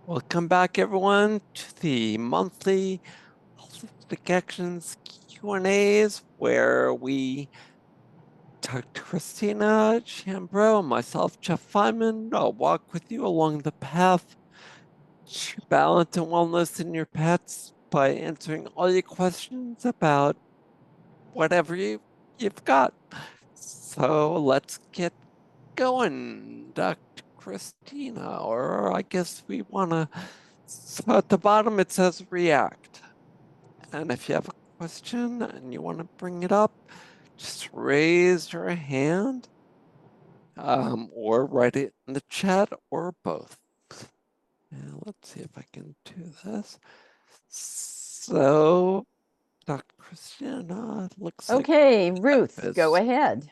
Welcome back, everyone, to the monthly Holistic Actions Q&As, where we talk to Christina Chambreau and myself, Jeff Feinman. I'll walk with you along the path to balance and wellness in your pets by answering all your questions about whatever you've got. So let's get going, Dr. Christina, or I guess we want to. So at the bottom it says react. And if you have a question and you want to bring it up, just raise your hand or write it in the chat or both. And let's see if I can do this. So, Dr. Christina, it looks like. Okay, Ruth, go ahead.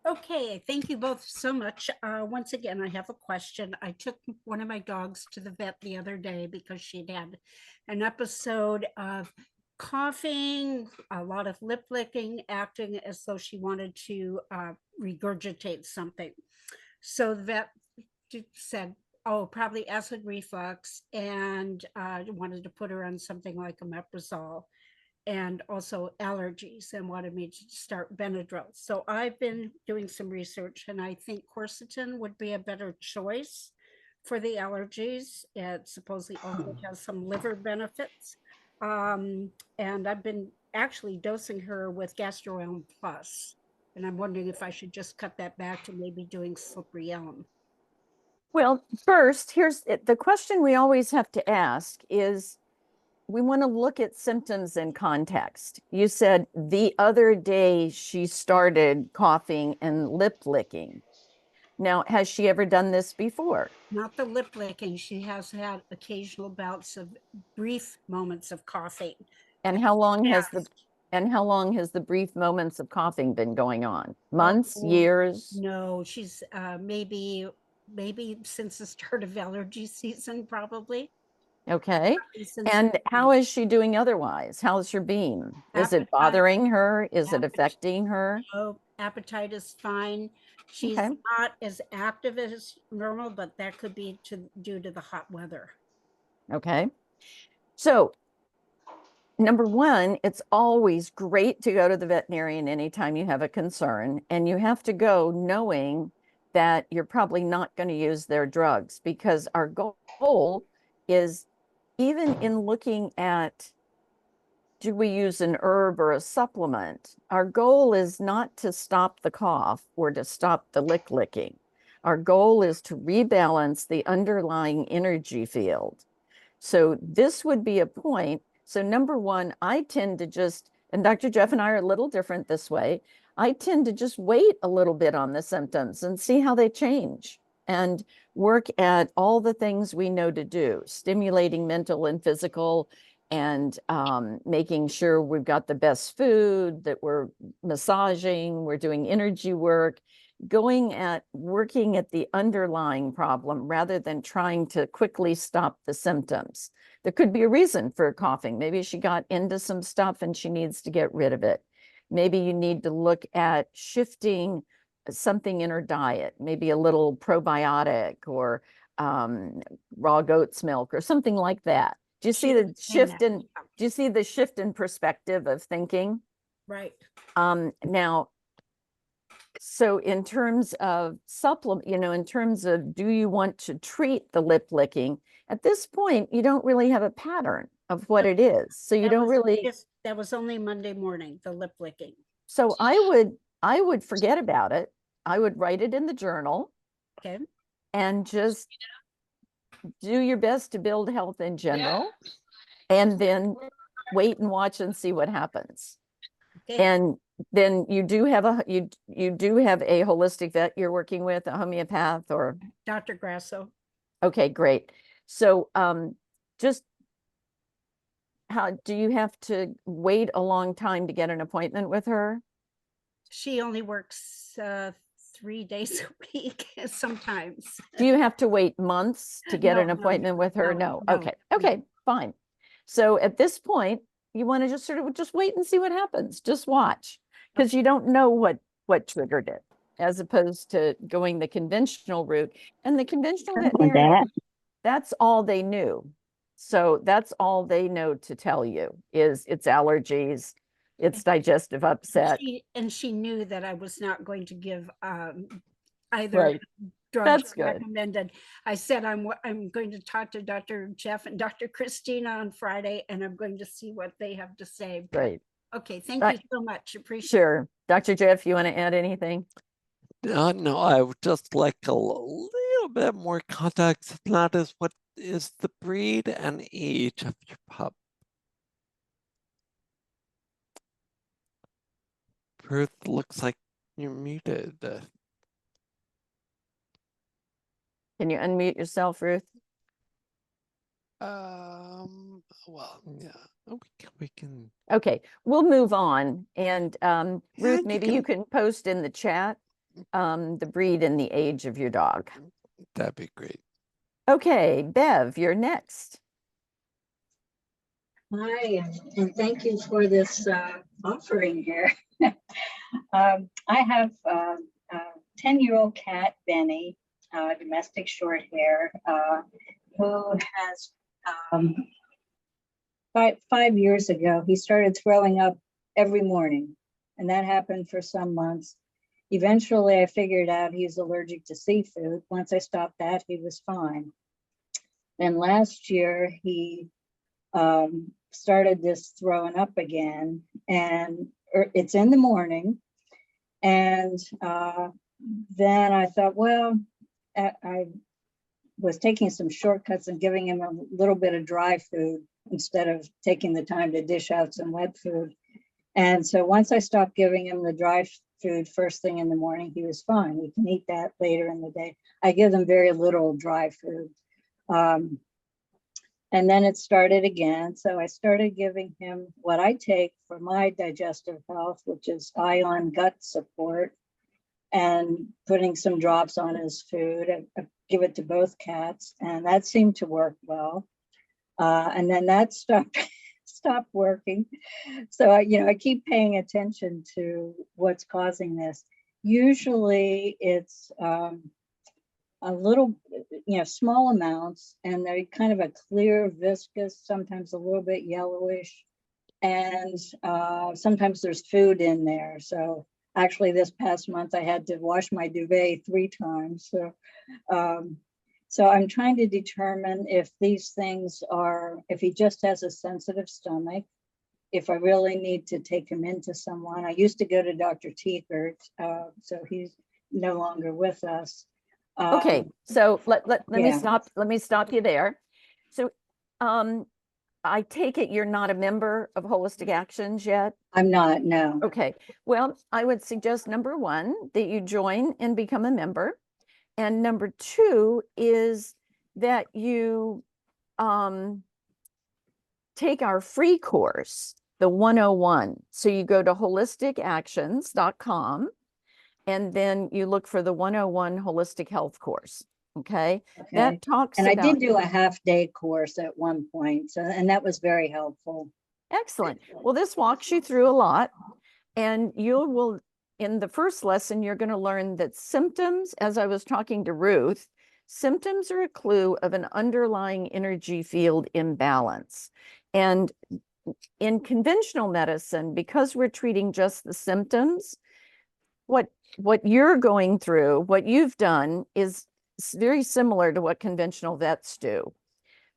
Okay, thank you both so much. Once again, I have a question. I took one of my dogs to the vet the other day because she'd had an episode of coughing, a lot of lip licking, acting as though she wanted to regurgitate something. So the vet said, oh, probably acid reflux, and wanted to put her on something like omeprazole and also allergies, and wanted me to start Benadryl. So I've been doing some research, and I think quercetin would be a better choice for the allergies. It supposedly also has some liver benefits. And I've been actually dosing her with Gastro Elm Plus, and I'm wondering if I should just cut that back to maybe doing slippery elm. Well, first, here's the question we always have to ask is, we want to look at symptoms in context. You said the other day she started coughing and lip licking. Now, has she ever done this before? Not the lip licking. She has had occasional bouts of brief moments of coughing. And how long has the brief moments of coughing been going on? Months, years? No, she's maybe since the start of allergy season, probably. Okay. And how is she doing otherwise? How's her beam? Is it bothering her? Is it affecting her? Oh, appetite is fine. She's not as active as normal, but that could be due to the hot weather. Okay. So, number one, it's always great to go to the veterinarian anytime you have a concern, and you have to go knowing that you're probably not going to use their drugs, because our goal is, even in looking at, do we use an herb or a supplement, our goal is not to stop the cough or to stop the licking. Our goal is to rebalance the underlying energy field. So this would be a point. So number one, I tend to just, and Dr. Jeff and I are a little different this way, I tend to just wait a little bit on the symptoms and see how they change, and work at all the things we know to do, stimulating mental and physical, and making sure we've got the best food, that we're massaging, we're doing energy work, working at the underlying problem rather than trying to quickly stop the symptoms. There could be a reason for coughing. Maybe she got into some stuff and she needs to get rid of it. Maybe you need to look at shifting something in her diet, maybe a little probiotic or raw goat's milk or something like that. Do you see the shift in perspective of thinking? Right. Now, so in terms of supplement, in terms of, do you want to treat the lip licking? At this point, you don't really have a pattern of what it is. So you don't really. That was only Monday morning, the lip licking. So I would forget about it. I would write it in the journal. Okay. And just do your best to build health in general, and then wait and watch and see what happens. Okay. And then you do have a holistic vet you're working with, a homeopath, or Dr. Grasso. Okay, great. So just how do you have to wait a long time to get an appointment with her? She only works 3 days a week sometimes. Do you have to wait months to get an appointment with her? No. Okay, fine. So at this point, you want to just sort of just wait and see what happens. Just watch, because you don't know what triggered it, as opposed to going the conventional route. And the conventional veterinarian, that's all they knew. So that's all they know to tell you is it's allergies, it's digestive upset. And she knew that I was not going to give either Right. drug That's she good. recommended. I said I'm going to talk to Dr. Jeff and Dr. Christina on Friday, and I'm going to see what they have to say. Right. Okay, thank Right. you so much. Appreciate it. Sure. Dr. Jeff, you want to add anything? No, I would just like a little bit more context. That is, what is the breed and age of your pup? Ruth, looks like you're muted. Can you unmute yourself, Ruth? Well, yeah, we can. Okay, we'll move on. And Yeah, Ruth, maybe you can post in the chat the breed and the age of your dog. That'd be great. Okay, Bev, you're next. Hi, and thank you for this offering here. I have a 10-year-old cat, Benny, domestic short hair, who has 5 years ago, he started throwing up every morning, and that happened for some months. Eventually, I figured out he's allergic to seafood. Once I stopped that, he was fine. Then last year, he started this throwing up again, and it's in the morning. And then I thought, well, I was taking some shortcuts and giving him a little bit of dry food instead of taking the time to dish out some wet food. And so once I stopped giving him the dry food first thing in the morning, he was fine. We can eat that later in the day. I give them very little dry food. And then it started again. So I started giving him what I take for my digestive health, which is ion gut support, and putting some drops on his food. I give it to both cats, and that seemed to work well. And then that stopped working. So I keep paying attention to what's causing this. Usually it's a little, small amounts, and they're kind of a clear, viscous, sometimes a little bit yellowish, and sometimes there's food in there. So actually this past month I had to wash my duvet 3 times. So I'm trying to determine if these things are, if he just has a sensitive stomach, if I really need to take him into someone. I used to go to Dr. Teekert, so he's no longer with us. Okay, so let me yeah. let me stop you there. So I take it you're not a member of Holistic Actions yet? I'm not, no. Okay, well, I would suggest number 1, that you join and become a member. And number 2 is that you take our free course, the 101. So you go to holisticactions.com, and then you look for the 101 Holistic Health course. Okay. That talks and about. I did do a half-day course at one point, and that was very helpful. Excellent. Well, this walks you through a lot, and you will, in the first lesson, you're going to learn that symptoms, as I was talking to Ruth, symptoms are a clue of an underlying energy field imbalance. And in conventional medicine, because we're treating just the symptoms, what you're going through, what you've done is very similar to what conventional vets do.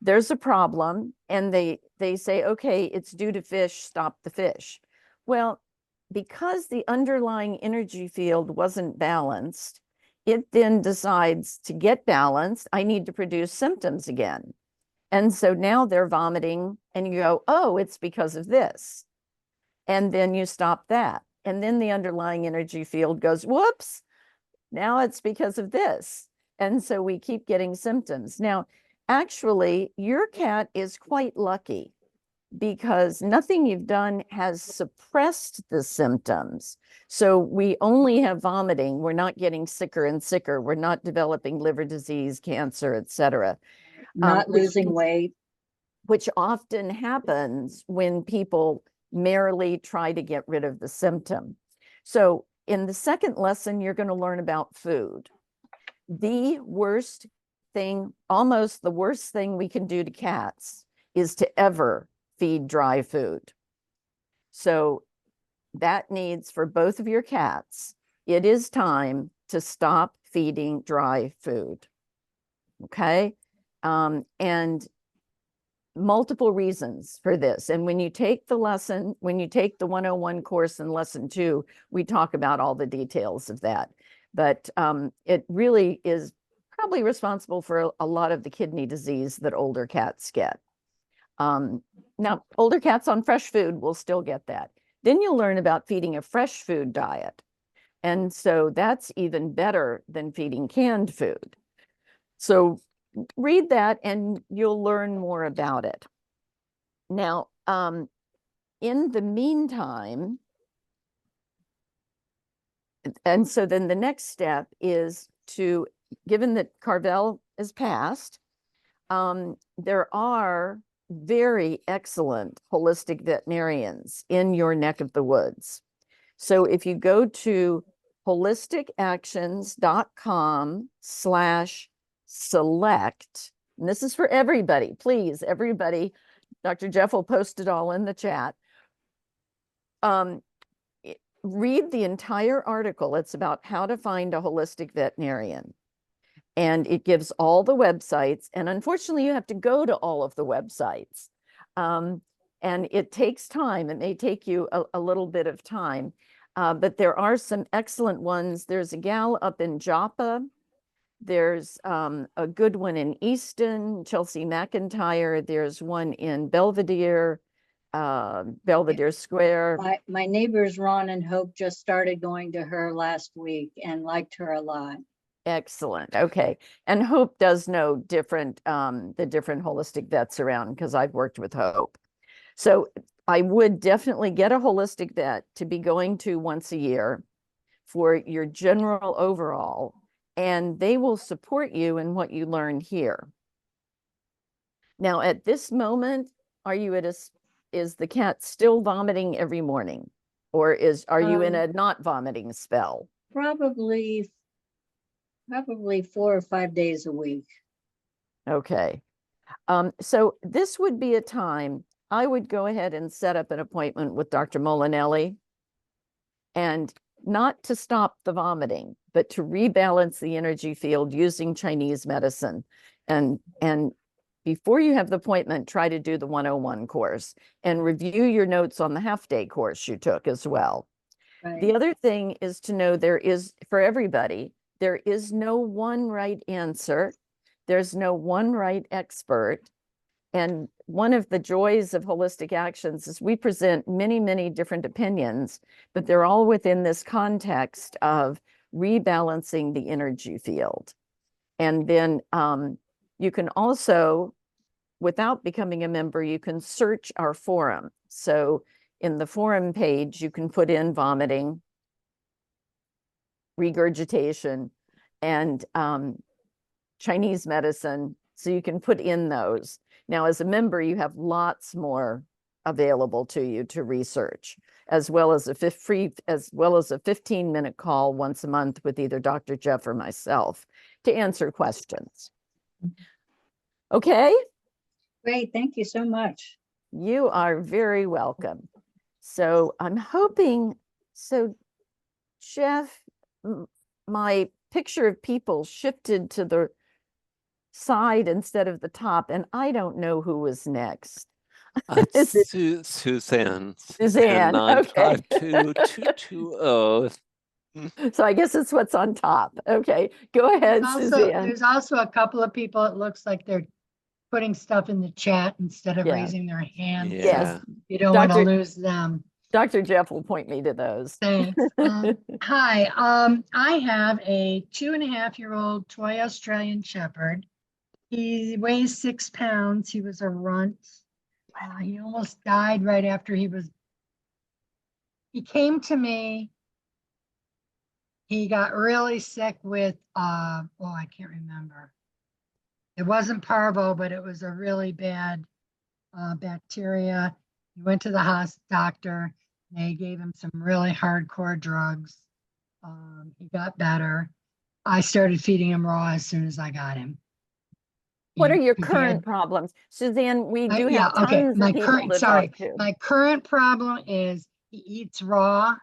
There's a problem, and they say, okay, it's due to fish, stop the fish. Well, because the underlying energy field wasn't balanced, it then decides to get balanced, I need to produce symptoms again. And so now they're vomiting, and you go, oh, it's because of this. And then you stop that. And then the underlying energy field goes, whoops, now it's because of this. And so we keep getting symptoms. Now, actually, your cat is quite lucky because nothing you've done has suppressed the symptoms. So we only have vomiting. We're not getting sicker and sicker. We're not developing liver disease, cancer, etc. Not losing weight. Which often happens when people merely try to get rid of the symptom. So in the second lesson, you're going to learn about food. The worst thing, almost the worst thing we can do to cats is to ever feed dry food. So that needs for both of your cats, it is time to stop feeding dry food. Okay. And multiple reasons for this. And when you take the lesson, when you take the 101 course in lesson 2, we talk about all the details of that. But it really is probably responsible for a lot of the kidney disease that older cats get. Now, older cats on fresh food will still get that. Then you'll learn about feeding a fresh food diet. And so that's even better than feeding canned food. So read that and you'll learn more about it. Now, in the meantime, and so then the next step is to, given that Carvel is passed, there are very excellent holistic veterinarians in your neck of the woods. So if you go to holisticactions.com/select, and this is for everybody, please, everybody, Dr. Jeff will post it all in the chat. Read the entire article. It's about how to find a holistic veterinarian. And it gives all the websites. And unfortunately, you have to go to all of the websites. And it takes time. It may take you a little bit of time. But there are some excellent ones. There's a gal up in Joppa. There's a good one in Easton, Chelsea McIntyre. There's one in Belvedere, Belvedere Square. My neighbors Ron and Hope just started going to her last week and liked her a lot. Excellent. Okay. And Hope does know different, the different holistic vets around because I've worked with Hope. So I would definitely get a holistic vet to be going to once a year for your general overall, and they will support you in what you learn here. Now, at this moment, are you at is the cat still vomiting every morning? Or are you in a not vomiting spell? Probably 4 or 5 days a week. Okay. So this would be a time I would go ahead and set up an appointment with Dr. Molinelli, and not to stop the vomiting, but to rebalance the energy field using Chinese medicine. And before you have the appointment, try to do the 101 course and review your notes on the half-day course you took as well. Right. The other thing is to know there is, for everybody, there is no one right answer. There's no one right expert. And one of the joys of Holistic Actions is we present many, many different opinions, but they're all within this context of rebalancing the energy field. And then you can also, without becoming a member, you can search our forum. So in the forum page, you can put in vomiting, regurgitation, and Chinese medicine. So you can put in those. Now, as a member, you have lots more available to you to research, as well as a 15-minute call once a month with either Dr. Jeff or myself to answer questions. Okay? Great, thank you so much. You are very welcome. So I'm hoping, so Jeff, my picture of people shifted to the side instead of the top, and I don't know who was next. It's Suzanne. Suzanne, okay. 952-220. So I guess it's what's on top. Okay, go ahead, Suzanne. There's also a couple of people, it looks like they're putting stuff in the chat instead of Yeah. raising their hand. Yeah. Yes, You don't want to Dr. lose them. Dr. Jeff will point me to those. Thanks. Hi, I have a 2.5-year-old toy Australian Shepherd. He weighs 6 pounds. He was a runt. He almost died right after he came to me. He got really sick with, I can't remember. It wasn't parvo, but it was a really bad bacteria. He went to the doctor. They gave him some really hardcore drugs. He got better. I started feeding him raw as soon as I got him. What are your You've current had- problems? Suzanne, we do yeah, have okay. tons My of people current, to sorry, talk to. my current problem is he eats raw.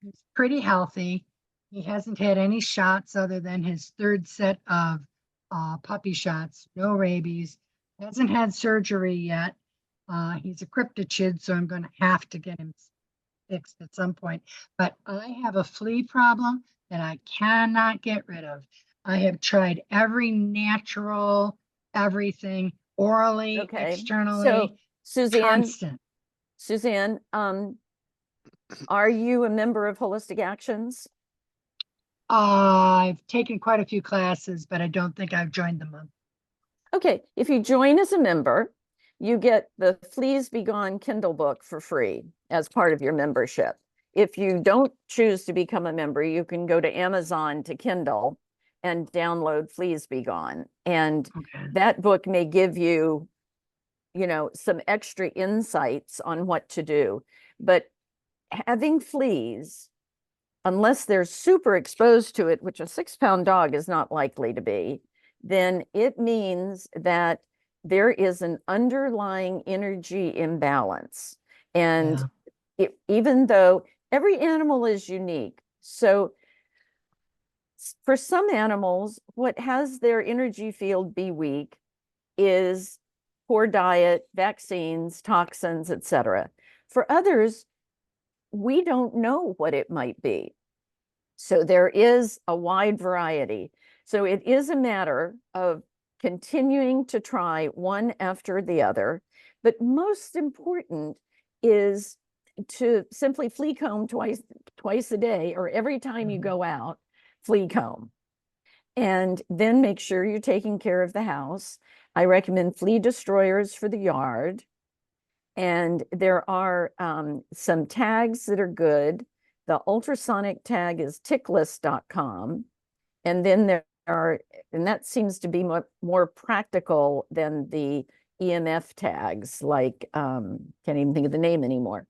He's pretty healthy. He hasn't had any shots other than his third set of puppy shots, no rabies. Hasn't had surgery yet. He's a cryptochid, so I'm going to have to get him fixed at some point. But I have a flea problem that I cannot get rid of. I have tried every natural, everything, orally, Okay, so externally, constant. Suzanne, are you a member of Holistic Actions? I've taken quite a few classes, but I don't think I've joined the month. Okay, if you join as a member, you get the Fleas Be Gone Kindle book for free as part of your membership. If you don't choose to become a member, you can go to Amazon to Kindle and download Fleas Be Gone. And Okay. that book may give you, some extra insights on what to do. But having fleas, unless they're super exposed to it, which a 6-pound dog is not likely to be, then it means that there is an underlying energy imbalance. And even though every animal is unique, so for some animals, what has their energy field be weak is poor diet, vaccines, toxins, etc. For others, we don't know what it might be. So there is a wide variety. So it is a matter of continuing to try one after the other. But most important is to simply flea comb twice a day, or every time you go out, flea comb. And then make sure you're taking care of the house. I recommend flea destroyers for the yard. And there are some tags that are good. The ultrasonic tag is ticklist.com. And then there are, and that seems to be more practical than the EMF tags, like, can't even think of the name anymore.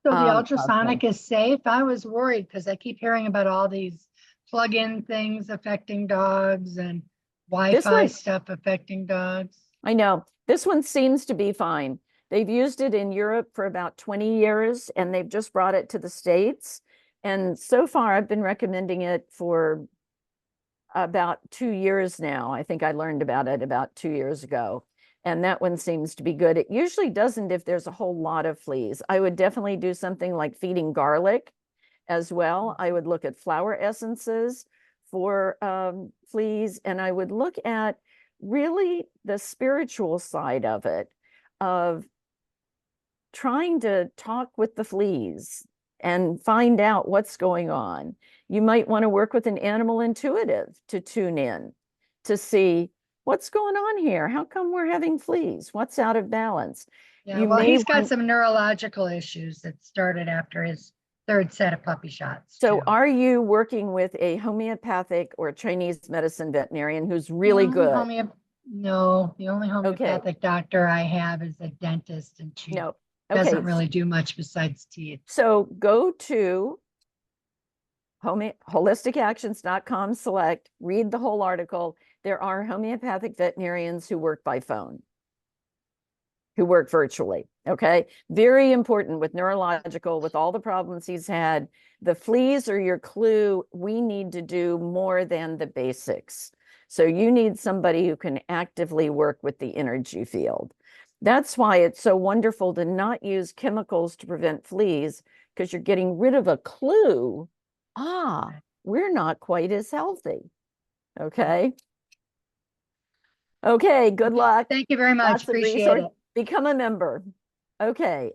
So the ultrasonic is safe? I was worried because I keep hearing about all these plug-in things affecting dogs and Wi-Fi stuff affecting dogs. I know. This one seems to be fine. They've used it in Europe for about 20 years, and they've just brought it to the States. And so far, I've been recommending it for about 2 years now. I think I learned about it about 2 years ago. And that one seems to be good. It usually doesn't if there's a whole lot of fleas. I would definitely do something like feeding garlic as well. I would look at flower essences for fleas, and I would look at really the spiritual side of it, of trying to talk with the fleas and find out what's going on. You might want to work with an animal intuitive to tune in to see what's going on here. How come we're having fleas? What's out of balance? Yeah, well, he's got some neurological issues that started after his third set of puppy shots. So too. are you working with a homeopathic or Chinese medicine veterinarian who's really good? No, the only homeopathic doctor I have is a dentist, and she doesn't really do much besides teeth. So go to holisticactions.com, select, read the whole article. There are homeopathic veterinarians who work by phone, who work virtually. Okay. Very important with neurological, with all the problems he's had. The fleas are your clue. We need to do more than the basics. So you need somebody who can actively work with the energy field. That's why it's so wonderful to not use chemicals to prevent fleas, because you're getting rid of a clue. We're not quite as healthy. Okay. Okay, good luck. Thank you very much. Appreciate it. Become a member. Okay.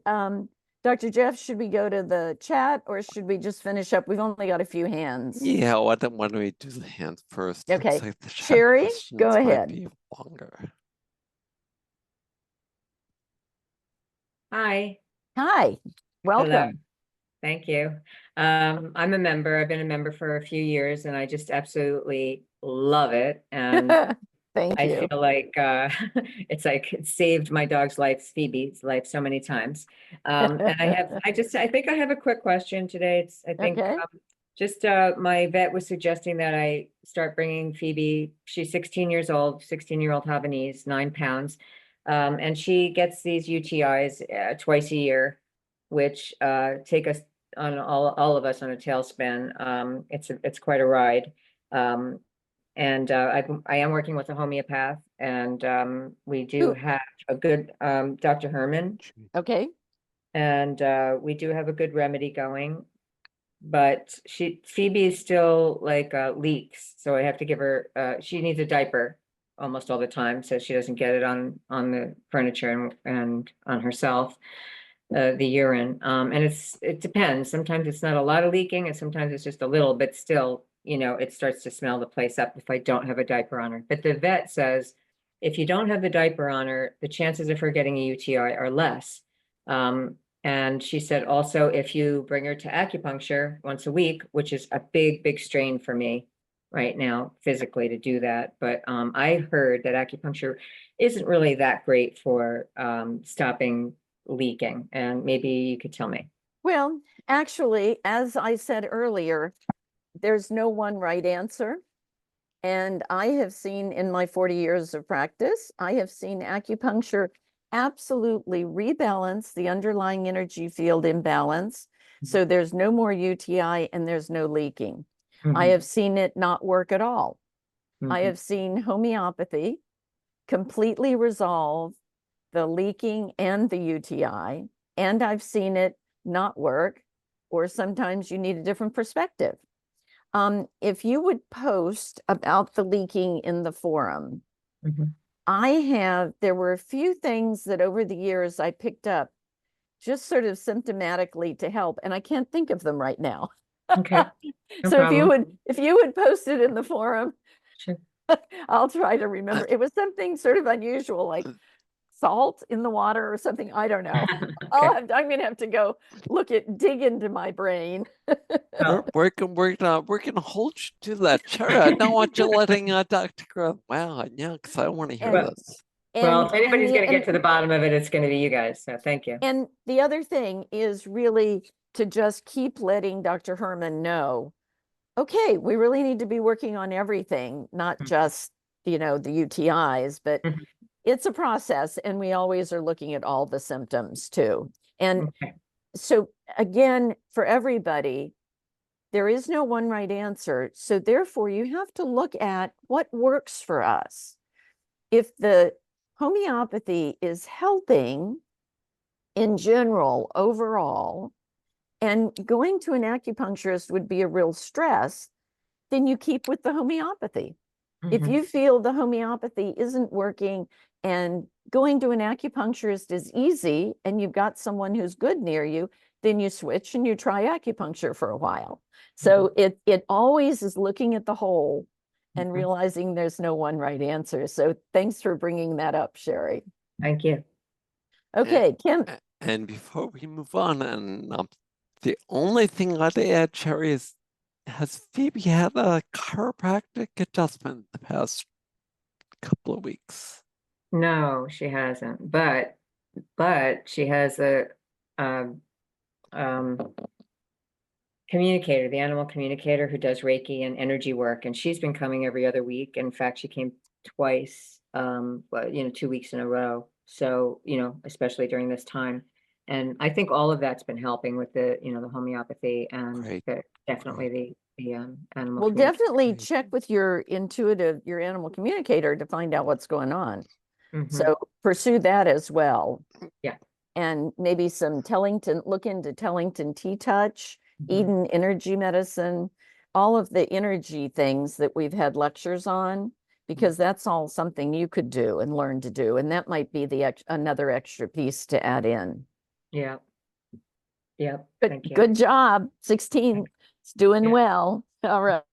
Dr. Jeff, should we go to the chat or should we just finish up? We've only got a few hands. Yeah, why don't we do the hands first? Okay. Like the chat Sherry, go questions might ahead. be longer. Hi. Hi. Welcome. Hello. Thank you. I'm a member. I've been a member for a few years and I just absolutely love it. And Thank you. I feel like it's like it saved my dog's life, Phoebe's life, so many times. And I think I have a quick question today. I think Okay. Just my vet was suggesting that I start bringing Phoebe. She's 16 years old, 16-year-old Havanese, 9 pounds. And she gets these UTIs twice a year, which take us on all of us on a tailspin. It's quite a ride. And I am working with a homeopath, and we do Who- have a good Dr. Herman, Okay. and we do have a good remedy going. But Phoebe is still like leaks, so I have to give her. She needs a diaper almost all the time, so she doesn't get it on the furniture and on herself. The urine, and it depends. Sometimes it's not a lot of leaking, and sometimes it's just a little, but still, it starts to smell the place up if I don't have a diaper on her. But the vet says if you don't have the diaper on her, the chances of her getting a UTI are less. And she said also, if you bring her to acupuncture once a week, which is a big strain for me right now physically to do that. But I heard that acupuncture isn't really that great for stopping leaking, and maybe you could tell me. Well, actually, as I said earlier, there's no one right answer. And I have seen in my 40 years of practice, I have seen acupuncture absolutely rebalance the underlying energy field imbalance. So there's no more UTI and there's no leaking. I have seen it not work at all. I have seen homeopathy completely resolve the leaking and the UTI, and I've seen it not work, or sometimes you need a different perspective. If you would post about the leaking in the forum, there were a few things that over the years I picked up just sort of symptomatically to help, and I can't think of them right now. Okay. No So problem. if you would post it in the forum, Sure. I'll try to remember. It was something sort of unusual, like salt in the water or something. I don't know. Okay. I'm gonna have to go dig into my brain. Well, We're gonna hold you to that, Cherry. I don't want you letting Dr. Grove. Wow, yeah, because I want to hear And- this. well, if And anybody's the- going to get to the bottom of it, it's going to be you guys. So thank you. And the other thing is really to just keep letting Dr. Herman know, okay, we really need to be working on everything, not just, the UTIs, but Mhm. it's a process, and we always are looking at all the symptoms too. And Okay. so again, for everybody, there is no one right answer. So therefore, you have to look at what works for us. If the homeopathy is helping in general, overall, and going to an acupuncturist would be a real stress, then you keep with the homeopathy. If Mhm. you feel the homeopathy isn't working and going to an acupuncturist is easy and you've got someone who's good near you, then you switch and you try acupuncture for a while. So it always is looking at the whole and Mhm. realizing there's no one right answer. So thanks for bringing that up, Sherry. Thank you. Okay, Kim. And before we move on, and the only thing I'd add, Cherry, is has Phoebe had a chiropractic adjustment the past couple of weeks? No, she hasn't, but she has a communicator, the animal communicator who does Reiki and energy work, and she's been coming every other week. In fact, she came twice, 2 weeks in a row. So, especially during this time. And I think all of that's been helping with the homeopathy and Great. definitely the animal. Well, communicator. definitely check with your animal communicator to find out what's going on. Mhm. So pursue that as well. Yeah. And maybe look into Tellington Tea Touch, Mhm. Eden Energy Medicine, all of the energy things that we've had lectures on, because that's all something you could do and learn to do. And that might be another extra piece to add in. Yeah. Yep. But Thank you. good job. 16. It's doing Yeah. well. All right.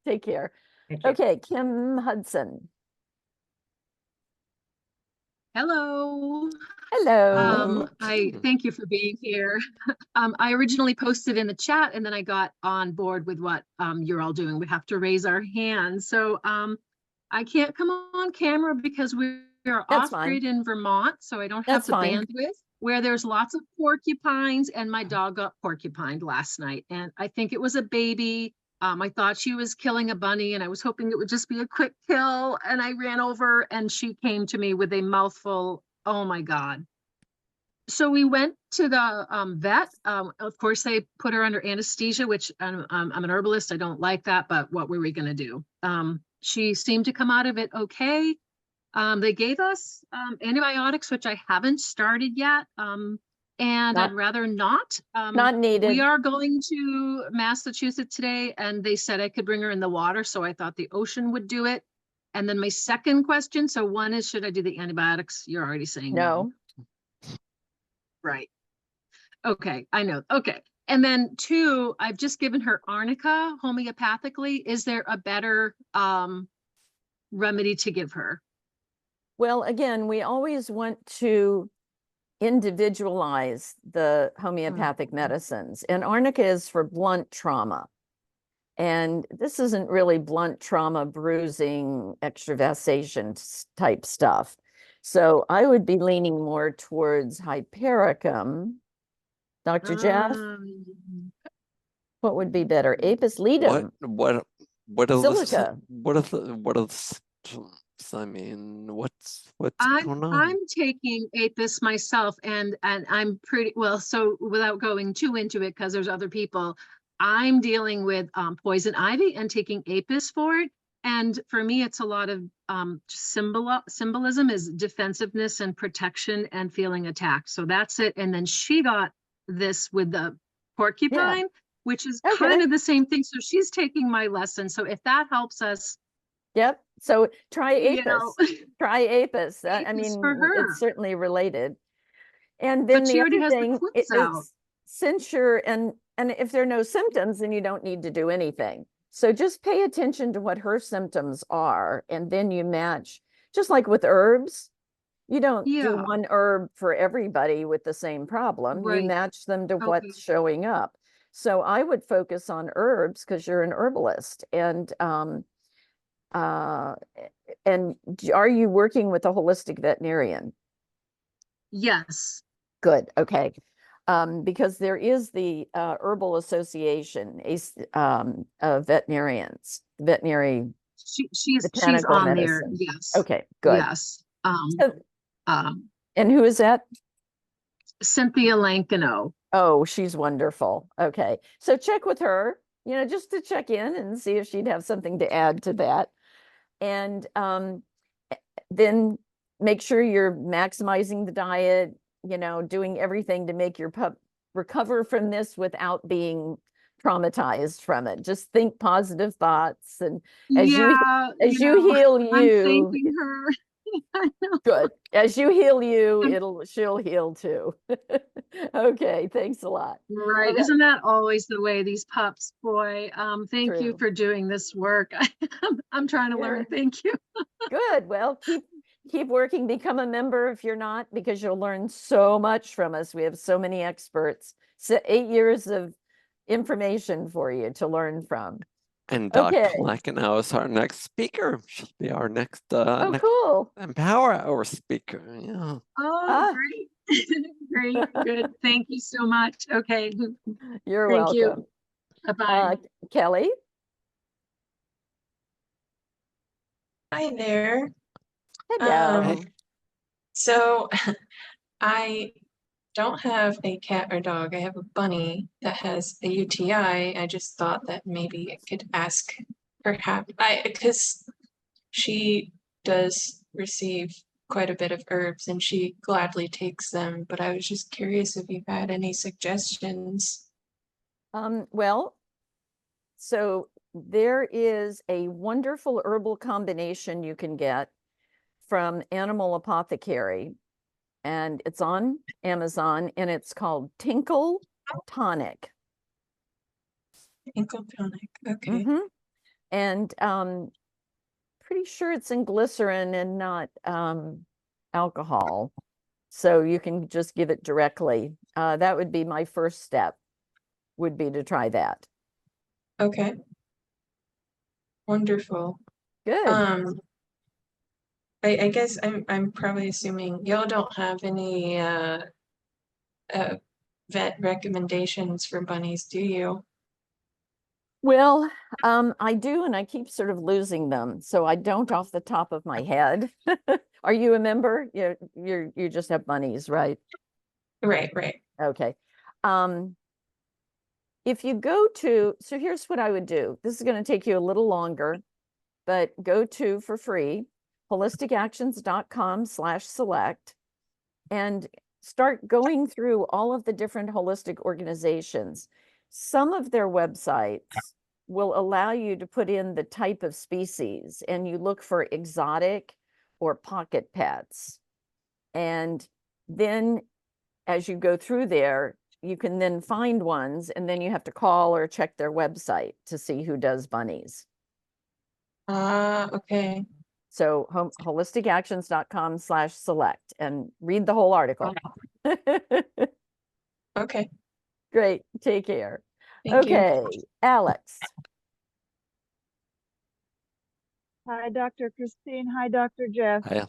Take care. Thank you. Okay, Kim Hudson. Hello. Hello. I thank you for being here. I originally posted in the chat and then I got on board with what you're all doing. We have to raise our hands. So I can't come on camera because we are That's off grid fine. in Vermont, so I don't have That's the fine. bandwidth. where there's lots of porcupines, and my dog got porcupined last night. And I think it was a baby. I thought she was killing a bunny, and I was hoping it would just be a quick kill. And I ran over, and she came to me with a mouthful. Oh my God. So we went to the vet. Of course, they put her under anesthesia, which I'm an herbalist. I don't like that, but what were we going to do? She seemed to come out of it okay. They gave us antibiotics, which I haven't started yet. And Not- I'd rather not. Not We needed. are going to Massachusetts today, and they said I could bring her in the water, so I thought the ocean would do it. And then my second question, so one is, should I do the antibiotics? You're already saying no. No. Right. Okay, I know. Okay. And then two, I've just given her arnica homeopathically. Is there a better remedy to give her? Well, again, we always want to individualize the homeopathic medicines, and arnica is for blunt trauma. And this isn't really blunt trauma, bruising, extravasation type stuff. So I would be leaning more towards hypericum. Dr. Jeff, what would be better? Apis ledum, What are silica. what are the symptoms? I mean, what's going on? I'm taking Apis myself, and I'm pretty well. So without going too into it, because there's other people, I'm dealing with poison ivy and taking Apis for it. And for me, it's a lot of symbolism is defensiveness and protection and feeling attacked. So that's it. And then she got this with the porcupine, which is kind of the same thing. So she's taking my lesson. So if that helps us. Yep. So try You Apis. know. Try Apis. I Apis mean, for her. it's certainly related. And then But she the already other has the thing clips out. is, since you're and if there are no symptoms, then you don't need to do anything. So just pay attention to what her symptoms are, and then you match. Just like with herbs, you don't do Yeah. one herb for everybody with the same problem. You Right. match them to Okay. what's showing up. So I would focus on herbs because you're an herbalist. And are you working with a holistic veterinarian? Yes. Good. Okay. Because there is the Herbal Association of veterinarians, veterinary She's botanical on there. medicine. Yes. Okay, good. Yes. So- and who is that? Cynthia Lankino. Oh, she's wonderful. Okay. So check with her, just to check in and see if she'd have something to add to that. And then make sure you're maximizing the diet, doing everything to make your pup recover from this without being traumatized from it. Just think positive thoughts, and as you heal I'm you, thanking her. I know. good. As you heal you, she'll heal too. Okay, thanks a lot. Right. Okay. Isn't that always the way, these pups, boy? Thank you True. for doing this work. I'm trying to learn. Sure. Thank you. Good. Well, keep working. Become a member if you're not, because you'll learn so much from us. We have so many experts. So 8 years of information for you to learn from. And Dr. Okay. Lackinow is our next speaker. She'll be our next Oh, next cool. Empower Hour speaker. Yeah. Oh, great. Great. Good. Thank you so much. Okay. You're Thank you. welcome. Bye-bye. Kelly? Hi there. Hello. So I don't have a cat or dog. I have a bunny that has a UTI. I just thought that maybe I could ask perhaps because she does receive quite a bit of herbs and she gladly takes them, but I was just curious if you've had any suggestions. Well, so there is a wonderful herbal combination you can get from Animal Apothecary, and it's on Amazon, and it's called Tinkle Tonic. Tinkle Tonic, okay. Mm-hmm. And pretty sure it's in glycerin and not alcohol. So you can just give it directly. That would be my first step, would be to try that. Okay. Wonderful. Good. I guess I'm probably assuming y'all don't have any vet recommendations for bunnies, do you? Well, I do, and I keep sort of losing them, so I don't off the top of my head. Are you a member? You just have bunnies, right? Right, right. Okay. If you go to, so here's what I would do. This is going to take you a little longer, but go to for free, holisticactions.com/select, and start going through all of the different holistic organizations. Some of their websites will allow you to put in the type of species, and you look for exotic or pocket pets. And then as you go through there, you can then find ones, and then you have to call or check their website to see who does bunnies. Ah, okay. So holisticactions.com/select and read the whole article. Okay. Great. Take care. Thank you. Okay, Alex. Hi, Dr. Christine. Hi, Dr. Jeff. I,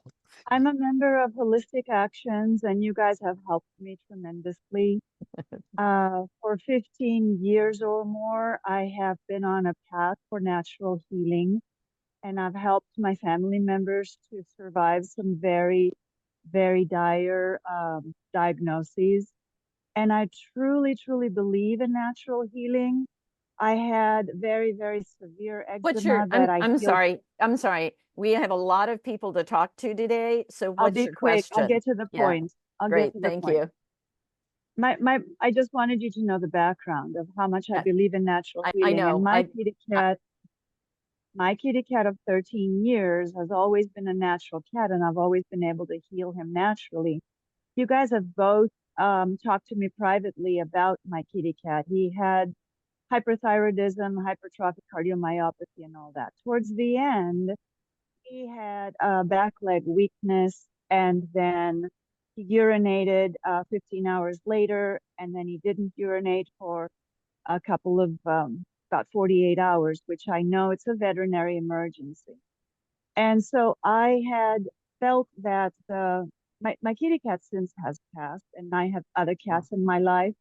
I'm a member of Holistic Actions, and you guys have helped me tremendously. For 15 years or more, I have been on a path for natural healing, and I've helped my family members to survive some very, very dire diagnoses. And I truly, truly believe in natural healing. I had very, very severe What's your, eczema that I I'm healed. sorry. We have a lot of people to talk to today. So I'll what's be your quick. I'll question? get to the Yeah, point. I'll get great. to the Thank point. you. I just wanted you to know the background of how much I Yeah, believe in natural I healing. know. And my kitty cat of 13 years has always been a natural cat, and I've always been able to heal him naturally. You guys have both talked to me privately about my kitty cat. He had hyperthyroidism, hypertrophic cardiomyopathy, and all that. Towards the end, he had back leg weakness, and then he urinated 15 hours later, and then he didn't urinate for a couple of about 48 hours, which I know it's a veterinary emergency. And so I had felt that my kitty cat since has passed, and I have other cats in my life.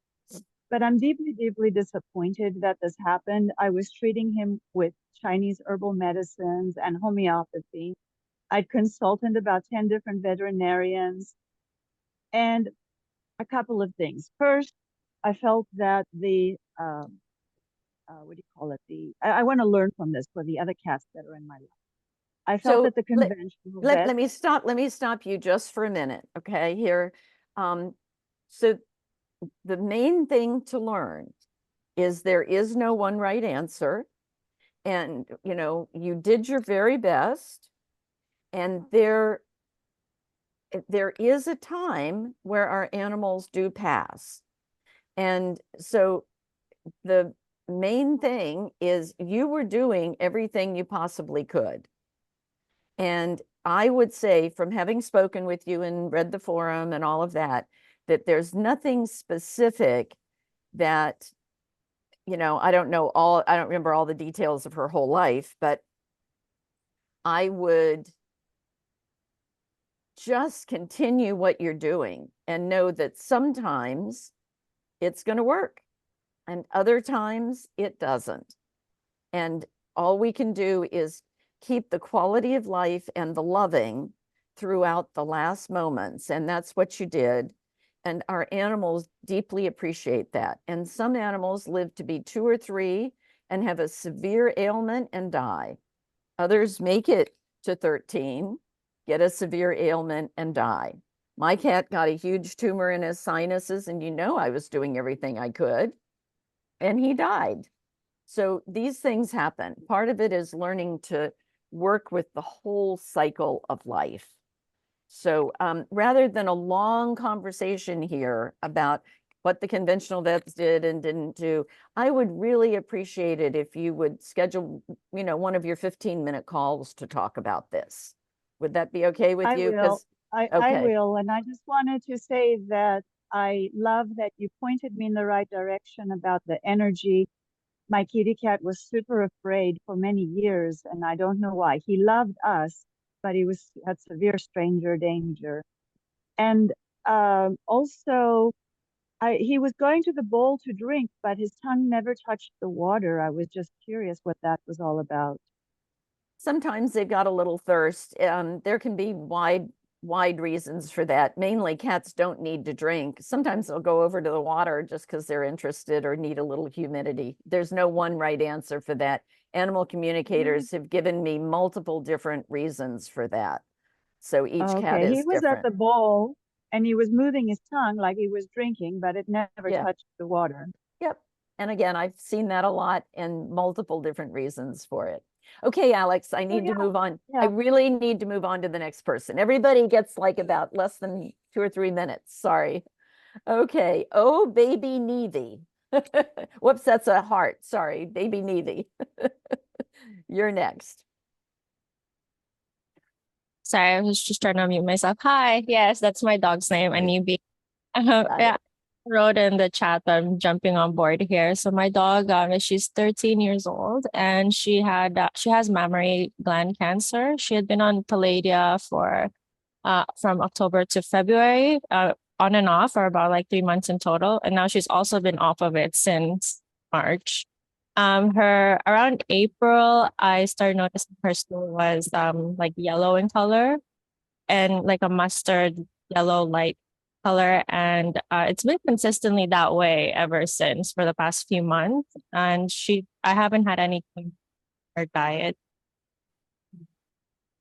But I'm deeply, deeply disappointed that this happened. I was treating him with Chinese herbal medicines and homeopathy. I'd consulted about 10 different veterinarians, and a couple of things. First, I felt that what do you call it? I want to learn from this for the other cats that are in my life. I felt So that the conventional vet. let me stop you just for a minute. Okay, here. So the main thing to learn is there is no one right answer. And, you did your very best. And there is a time where our animals do pass. And so the main thing is you were doing everything you possibly could. And I would say, from having spoken with you and read the forum and all of that, that there's nothing specific that, I don't remember all the details of her whole life, but I would just continue what you're doing and know that sometimes it's going to work and other times it doesn't. And all we can do is keep the quality of life and the loving throughout the last moments. And that's what you did. And our animals deeply appreciate that. And some animals live to be 2 or 3 and have a severe ailment and die. Others make it to 13, get a severe ailment and die. My cat got a huge tumor in his sinuses, and I was doing everything I could, and he died. So these things happen. Part of it is learning to work with the whole cycle of life. So rather than a long conversation here about what the conventional vets did and didn't do, I would really appreciate it if you would schedule, one of your 15-minute calls to talk about this. Would that be okay with I you? will. I Okay. will. And I just wanted to say that I love that you pointed me in the right direction about the energy. My kitty cat was super afraid for many years, and I don't know why. He loved us, but he had severe stranger danger. And also, he was going to the bowl to drink, but his tongue never touched the water. I was just curious what that was all about. Sometimes they've got a little thirst. There can be wide reasons for that. Mainly cats don't need to drink. Sometimes they'll go over to the water just because they're interested or need a little humidity. There's no one right answer for that. Animal communicators have given me multiple different reasons for that. So each cat Okay, he is was at the different. bowl and he was moving his tongue like he was drinking, but it never Yeah. touched the water. Yep. And again, I've seen that a lot and multiple different reasons for it. Okay, Alex, I need to move on. I yeah. really need to move on to the next person. Everybody gets like about less than 2 or 3 minutes. Sorry. Okay. Oh, baby Neevy. Whoops, that's a heart. Sorry, baby Neevy. You're next. Sorry, I was just trying to mute myself. Hi, yes, that's my dog's name, Right. Anubis. Got Yeah, it. I wrote in the chat that I'm jumping on board here. So my dog, she's 13 years old, and she has mammary gland cancer. She had been on Palladia for from October to February, on and off for about like 3 months in total, and now she's also been off of it since March. Her around April, I started noticing her stool was like yellow in color and like a mustard yellow light color, and it's been consistently that way ever since for the past few months. And I haven't had any change in her diet,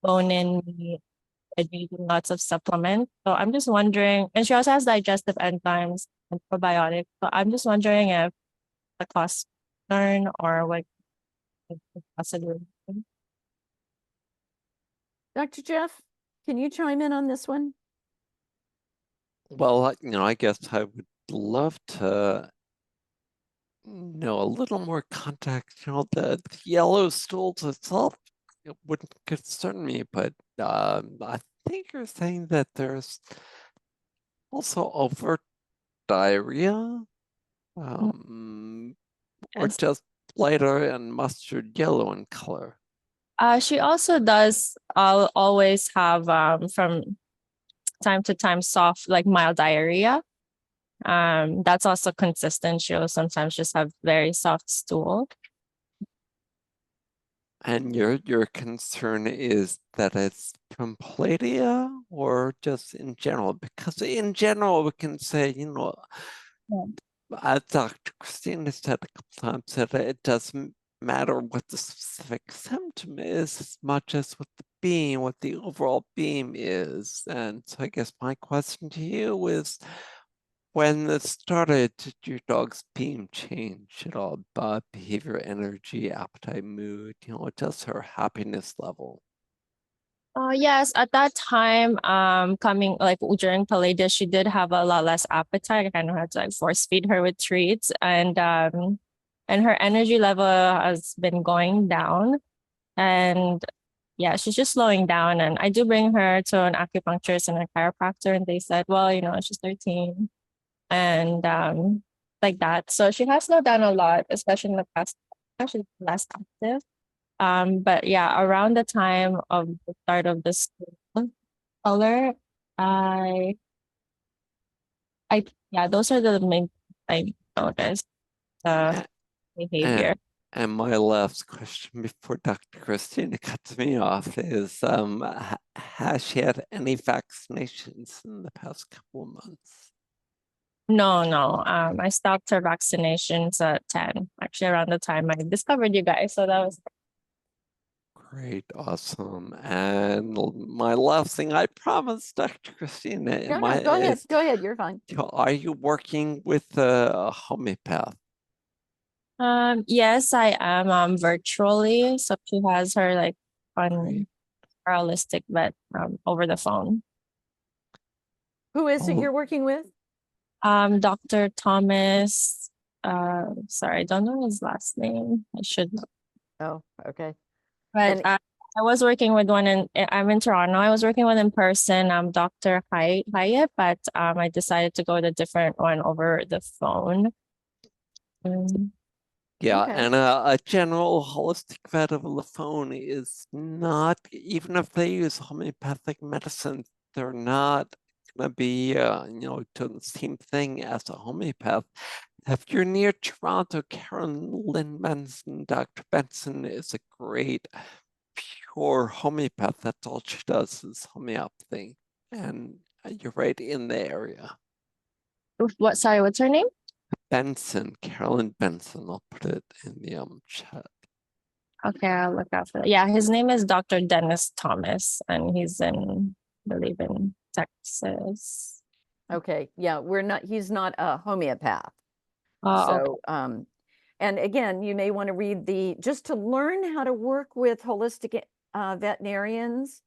bone in meat, and eating lots of supplements. So I'm just wondering, and she also has digestive enzymes and probiotics. So I'm just wondering if the cost concern or what the possibility. Dr. Jeff, can you chime in on this one? Well, I guess I would love to know a little more context. The yellow stools itself, it wouldn't concern me, but I think you're saying that there's also overt diarrhea, or Yes. just lighter and mustard yellow in color. She also does always have from time to time soft, like mild diarrhea. That's also consistent. She'll sometimes just have very soft stool. And your concern is that it's from Palladia or just in general? Because in general, we can say, as Dr. Christina said a couple times, that it doesn't matter what the specific symptom is as much as what the overall beam is. And so I guess my question to you is, when this started, did your dog's beam change at all? Behavior, energy, appetite, mood, just her happiness level? Yes, at that time, coming like during Palladium, she did have a lot less appetite. I kind of had to like force feed her with treats, and her energy level has been going down, and yeah, she's just slowing down. And I do bring her to an acupuncturist and a chiropractor, and they said, well, she's 13, and like that. So she has slowed down a lot, especially in the past. She's less active. But yeah, around the time of the start of the school color, I yeah, those are the main I noticed behavior. And my last question before Dr. Christina cuts me off is, has she had any vaccinations in the past couple of months? No. I stopped her vaccinations at 10, actually around the time I discovered you guys. So that was Great, awesome. And my last thing, I promised Dr. Christina, No, go ahead. Go ahead. You're fine. Are you working with a homeopath? yes, I am virtually. So she has her like on holistic vet over the phone. Who is it you're working with? Dr. Thomas. Sorry, I don't know his last name. I should know. Oh, okay. But I was working with one I'm in Toronto. I was working with in person, Dr. Hyatt, but I decided to go with a different one over the phone. Yeah, Okay. and a general holistic vet over the phone is not, even if they use homeopathic medicine, they're not gonna be, doing the same thing as a homeopath. If you're near Toronto, Carolyn Benson, Dr. Benson is a great pure homeopath. That's all she does is homeopathy. And you're right in the area. What, sorry, what's her name? Benson, Carolyn Benson. I'll put it in the chat. Okay, I'll look out for that. Yeah, his name is Dr. Dennis Thomas, and he's in, I believe, in Texas. Okay, yeah, he's not a homeopath. Oh, okay. So, and again, you may want to read just to learn how to work with holistic veterinarians,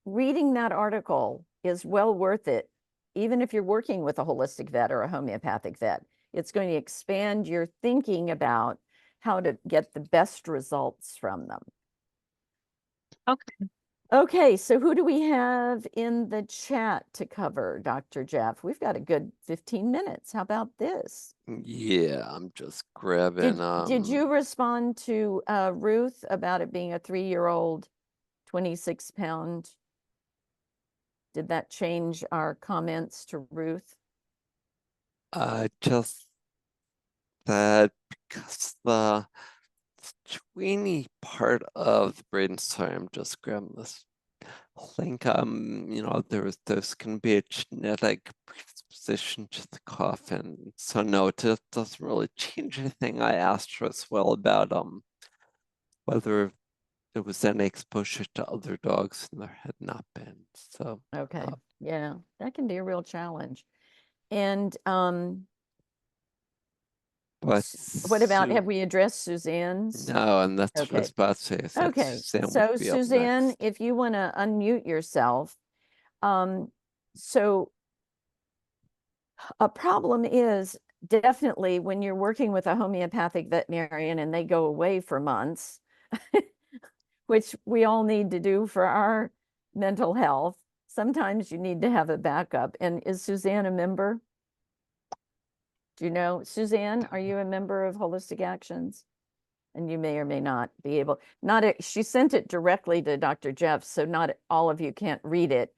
reading that article is well worth it. Even if you're working with a holistic vet or a homeopathic vet, it's going to expand your thinking about how to get the best results from them. Okay. Okay, so who do we have in the chat to cover, Dr. Jeff? We've got a good 15 minutes. How about this? Yeah, I'm just grabbing. Did you respond to Ruth about it being a 3-year-old, 26-pound? Did that change our comments to Ruth? Just that because the tweeny part of the brain, sorry, I'm just grabbing this link. There's going to be a genetic predisposition to the cough, and so no, it doesn't really change anything. I asked her as well about whether there was any exposure to other dogs, and there had not been. So Okay, yeah, that can be a real challenge. And but what about, have we addressed Suzanne's? No, and that's what I was Okay. about to say. Is that Okay, Suzanne so would be up Suzanne, next. if you want to unmute yourself. So a problem is definitely when you're working with a homeopathic veterinarian and they go away for months, which we all need to do for our mental health. Sometimes you need to have a backup. And is Suzanne a member? Do you know, Suzanne, are you a member of Holistic Actions? And you may or may not be able, she sent it directly to Dr. Jeff, so not all of you can't read it.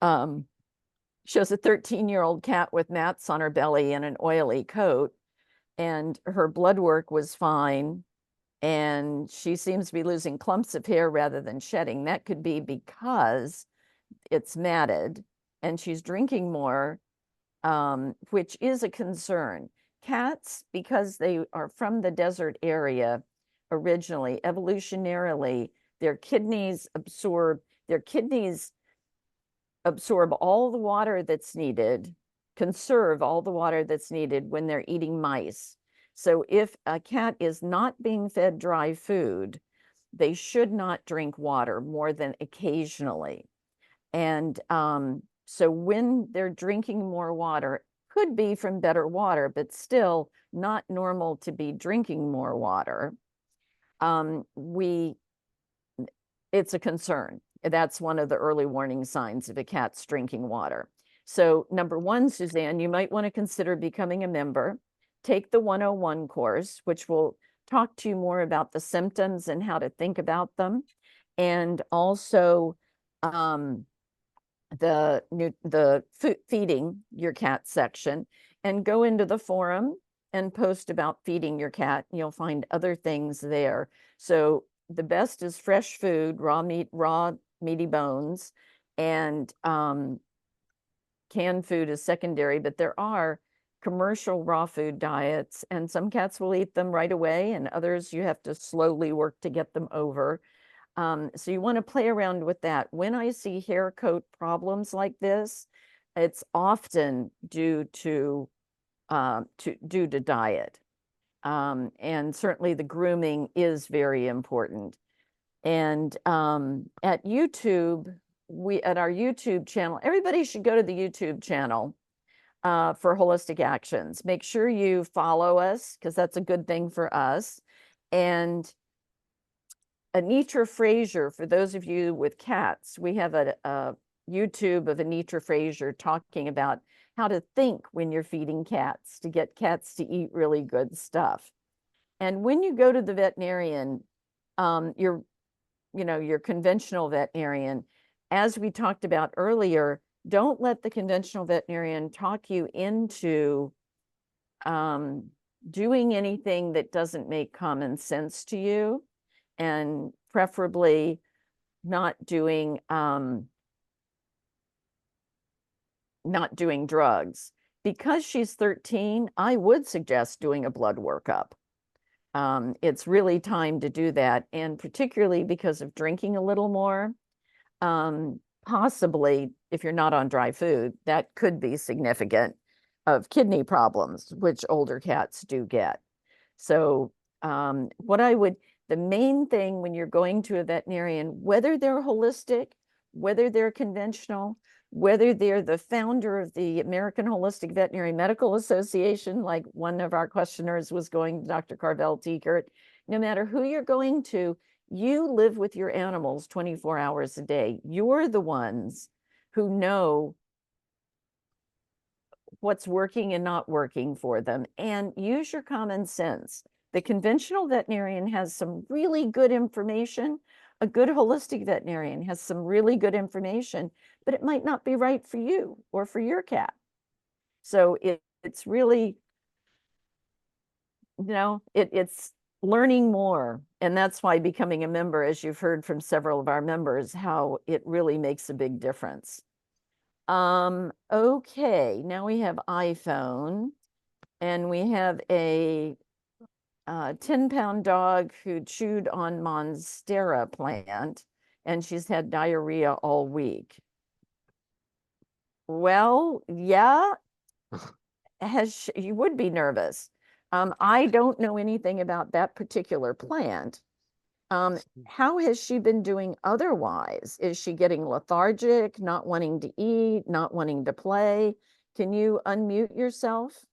Shows a 13-year-old cat with mats on her belly and an oily coat, and her blood work was fine. And she seems to be losing clumps of hair rather than shedding. That could be because it's matted and she's drinking more, which is a concern. Cats, because they are from the desert area originally, evolutionarily, their kidneys absorb all the water that's needed, conserve all the water that's needed when they're eating mice. So if a cat is not being fed dry food, they should not drink water more than occasionally. And so when they're drinking more water, could be from better water, but still not normal to be drinking more water. It's a concern. That's one of the early warning signs of a cat's drinking water. So number one, Suzanne, you might want to consider becoming a member. Take the 101 course, which will talk to you more about the symptoms and how to think about them. And also the feeding your cat section, and go into the forum and post about feeding your cat. You'll find other things there. So the best is fresh food, raw meat, raw meaty bones, and canned food is secondary, but there are commercial raw food diets, and some cats will eat them right away, and others you have to slowly work to get them over. So you want to play around with that. When I see hair coat problems like this, it's often due to diet. And certainly the grooming is very important. And at YouTube, at our YouTube channel, everybody should go to the YouTube channel for Holistic Actions. Make sure you follow us, because that's a good thing for us. And Anitra Frazier, for those of you with cats, we have a YouTube of Anitra Frazier talking about how to think when you're feeding cats to get cats to eat really good stuff. And when you go to the veterinarian, your conventional veterinarian, as we talked about earlier, don't let the conventional veterinarian talk you into doing anything that doesn't make common sense to you, and preferably not doing drugs. Because she's 13, I would suggest doing a blood workup. It's really time to do that, and particularly because of drinking a little more, possibly if you're not on dry food, that could be significant of kidney problems, which older cats do get. So the main thing when you're going to a veterinarian, whether they're holistic, whether they're conventional, whether they're the founder of the American Holistic Veterinary Medical Association, like one of our questioners was going to Dr. Carvel Tiekert, no matter who you're going to, you live with your animals 24 hours a day. You're the ones who know what's working and not working for them, and use your common sense. The conventional veterinarian has some really good information. A good holistic veterinarian has some really good information, but it might not be right for you or for your cat. So it's really, it's learning more. And that's why becoming a member, as you've heard from several of our members, how it really makes a big difference. Okay, now we have iPhone, and we have a 10-pound dog who chewed on Monstera plant, and she's had diarrhea all week. Well, yeah, you would be nervous. I don't know anything about that particular plant. How has she been doing otherwise? Is she getting lethargic, not wanting to eat, not wanting to play? Can you unmute yourself?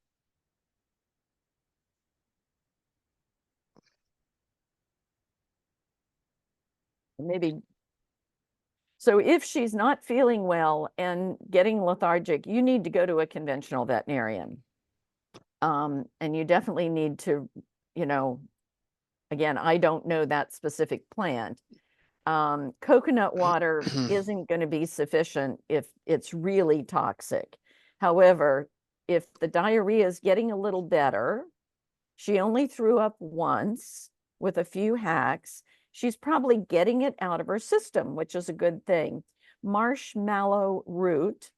Maybe. So if she's not feeling well and getting lethargic, you need to go to a conventional veterinarian. And you definitely need to, again, I don't know that specific plant. Coconut water isn't going to be sufficient if it's really toxic. However, if the diarrhea is getting a little better, she only threw up once with a few hacks, she's probably getting it out of her system, which is a good thing. Marshmallow root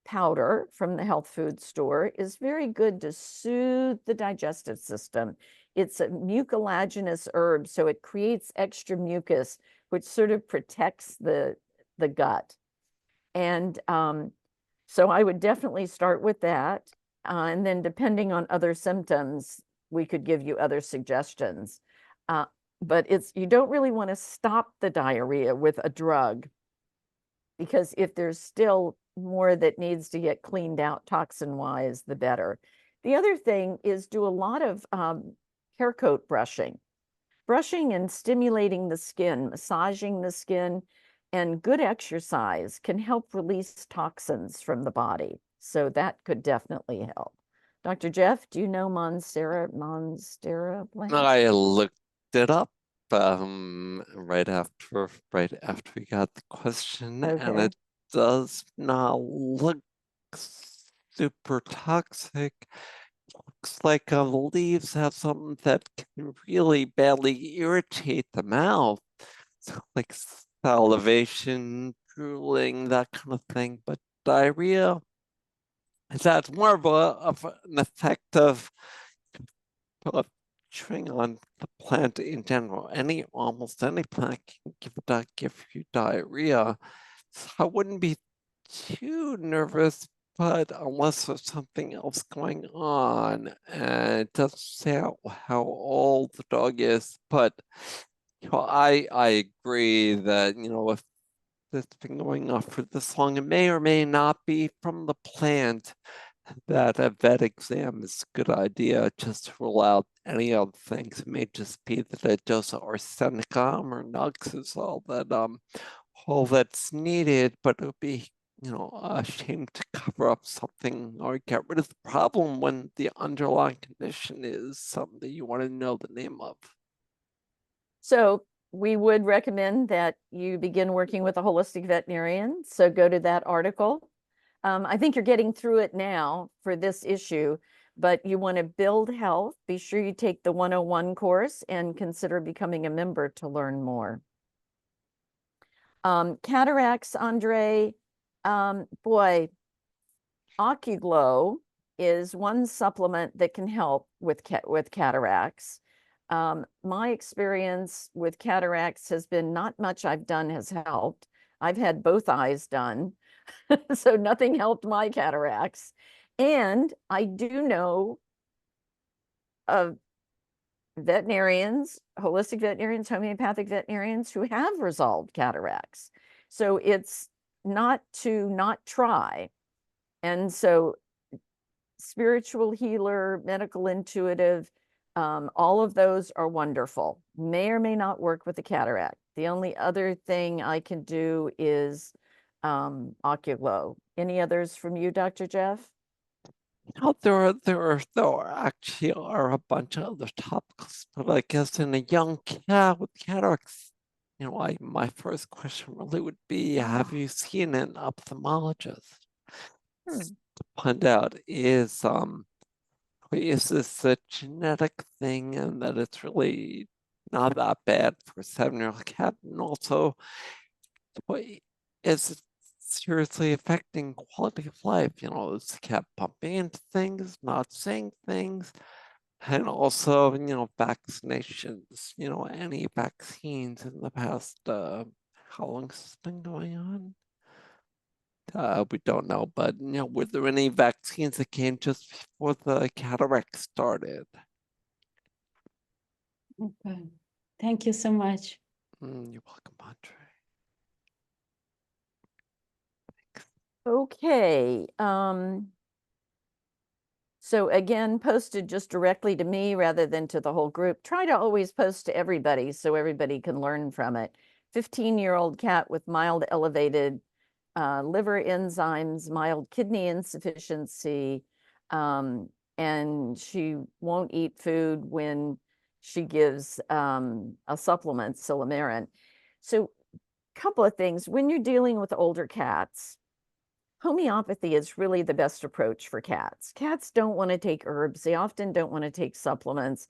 powder from the health food store is very good to soothe the digestive system. It's a mucilaginous herb, so it creates extra mucus, which sort of protects the gut. And so I would definitely start with that. And then depending on other symptoms, we could give you other suggestions. But you don't really want to stop the diarrhea with a drug, because if there's still more that needs to get cleaned out toxin-wise, the better. The other thing is do a lot of hair coat brushing. Brushing and stimulating the skin, massaging the skin, and good exercise can help release toxins from the body. So that could definitely help. Dr. Jeff, do you know Monstera plant? I looked it up right after we got the question, and Okay. it does not look super toxic. Looks like the leaves have something that can really badly irritate the mouth, so like salivation, drooling, that kind of thing. But diarrhea, that's more of an effect of chewing on the plant in general. Almost any plant can give you diarrhea. So I wouldn't be too nervous, but unless there's something else going on, and it doesn't say how old the dog is, but I agree that if it's been going on for this long, it may or may not be from the plant, that a vet exam is a good idea just to rule out any other things. It may just be that a dose of arsenicum or nux is all that's needed, but it would be a shame to cover up something or get rid of the problem when the underlying condition is something that you want to know the name of. So we would recommend that you begin working with a holistic veterinarian. So go to that article. I think you're getting through it now for this issue, but you want to build health. Be sure you take the 101 course and consider becoming a member to learn more. Cataracts, Andre, boy, OcuGlow is one supplement that can help with cataracts. My experience with cataracts has been not much I've done has helped. I've had both eyes done, so nothing helped my cataracts. And I do know of veterinarians, holistic veterinarians, homeopathic veterinarians who have resolved cataracts. So it's not to not try. And so spiritual healer, medical intuitive, all of those are wonderful. May or may not work with the cataract. The only other thing I can do is OcuGlow. Any others from you, Dr. Jeff? No, there actually are a bunch of other topics, but I guess in a young cat with cataracts, my first question really would be, have you seen an ophthalmologist? To find out is this a genetic thing and that it's really not that bad for a 7-year-old cat, and also is it seriously affecting quality of life? Is the cat bumping into things, not saying things? And also, vaccinations, any vaccines in the past, how long has this been going on? We don't know, but, were there any vaccines that came just before the cataract started? Okay. Thank you so much. You're welcome, Andre. Okay. So again, posted just directly to me rather than to the whole group. Try to always post to everybody so everybody can learn from it. 15-year-old cat with mild elevated liver enzymes, mild kidney insufficiency, and she won't eat food when she gives a supplement, Silymarin. So a couple of things. When you're dealing with older cats, homeopathy is really the best approach for cats. Cats don't want to take herbs. They often don't want to take supplements.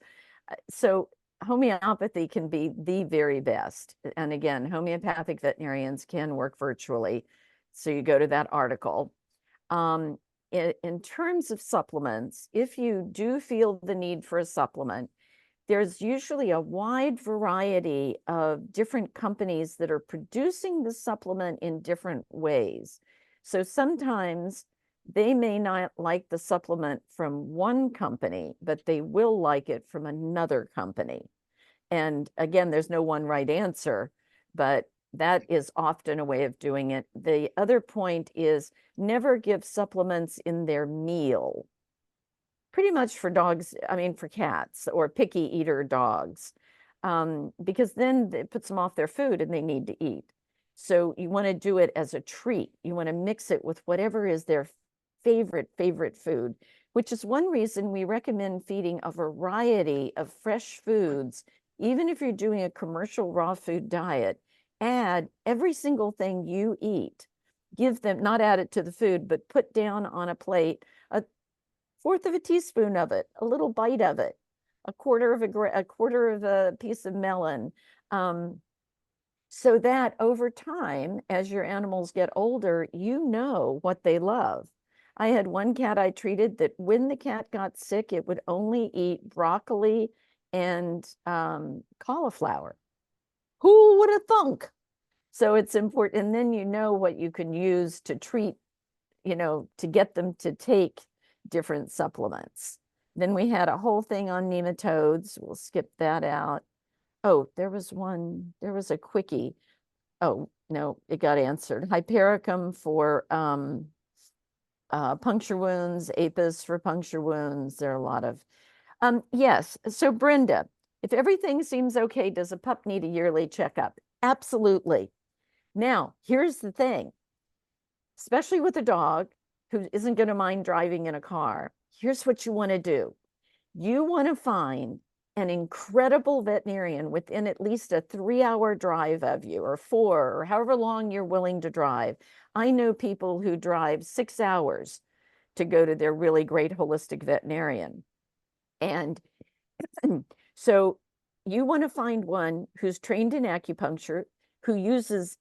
So homeopathy can be the very best. And again, homeopathic veterinarians can work virtually. So you go to that article. In terms of supplements, if you do feel the need for a supplement, there's usually a wide variety of different companies that are producing the supplement in different ways. So sometimes they may not like the supplement from one company, but they will like it from another company. And again, there's no one right answer, but that is often a way of doing it. The other point is never give supplements in their meal. Pretty much for dogs, for cats or picky eater dogs, because then it puts them off their food and they need to eat. So you want to do it as a treat. You want to mix it with whatever is their favorite food, which is one reason we recommend feeding a variety of fresh foods. Even if you're doing a commercial raw food diet, add every single thing you eat. Give them, not add it to the food, but put down on a plate a fourth of a teaspoon of it, a little bite of it, a quarter of a piece of melon. So that over time, as your animals get older, you know what they love. I had one cat I treated that when the cat got sick, it would only eat broccoli and cauliflower. Who would have thunk? So it's important. And then you know what you can use to treat, to get them to take different supplements. Then we had a whole thing on nematodes. We'll skip that out. Oh, there was a quickie. Oh, no, it got answered. Hypericum for puncture wounds, Apis for puncture wounds. There are a lot of, yes. So Brenda, if everything seems okay, does a pup need a yearly checkup? Absolutely. Now, here's the thing, especially with a dog who isn't going to mind driving in a car. Here's what you want to do. You want to find an incredible veterinarian within at least a 3-hour drive of you, or 4, or however long you're willing to drive. I know people who drive 6 hours to go to their really great holistic veterinarian. And so you want to find one who's trained in acupuncture, who uses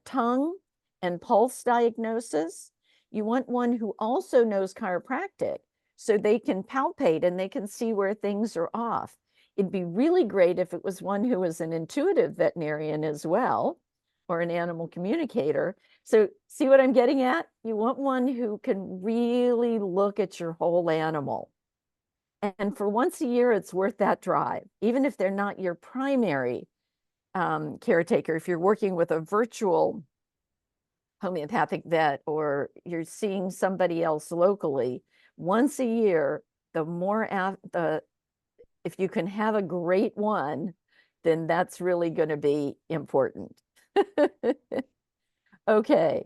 tongue and pulse diagnosis. You want one who also knows chiropractic, so they can palpate and they can see where things are off. It'd be really great if it was one who was an intuitive veterinarian as well, or an animal communicator. So see what I'm getting at? You want one who can really look at your whole animal. And for once a year, it's worth that drive, even if they're not your primary caretaker. If you're working with a virtual homeopathic vet, or you're seeing somebody else locally, once a year, the more if you can have a great one, then that's really going to be important. Okay.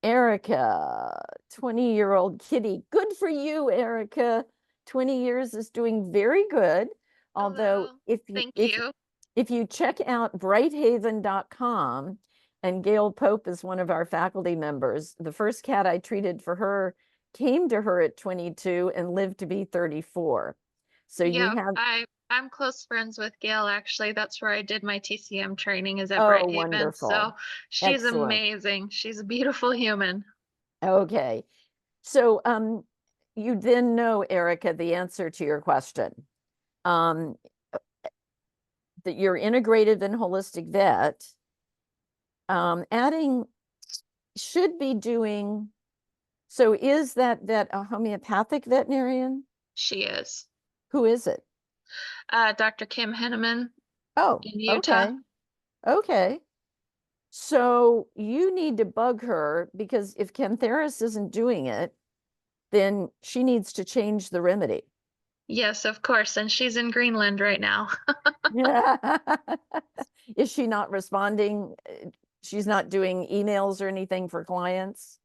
Erica, 20-year-old kitty. Good for you, Erica. 20 years is doing very good. Although Hello. if you check out brighthaven.com, and Gail Pope is one of our faculty members, the first cat I treated for her came to her at 22 and lived to be 34. So you Yeah, have, I'm close friends with Gail, actually. That's where I did my TCM training is at oh, Brighthaven. wonderful. So she's Excellent. amazing. She's a beautiful human. Okay. So you then know, Erica, the answer to your question. That you're integrated and holistic vet. Adding should be doing, so is that vet a homeopathic veterinarian? She is. Who is it? Dr. Kim Henneman Oh, in Utah. okay. So you need to bug her, because if Cantheris isn't doing it, then she needs to change the remedy. Yes, of course. And she's in Greenland right now. Is she not responding? She's not doing emails or anything for clients?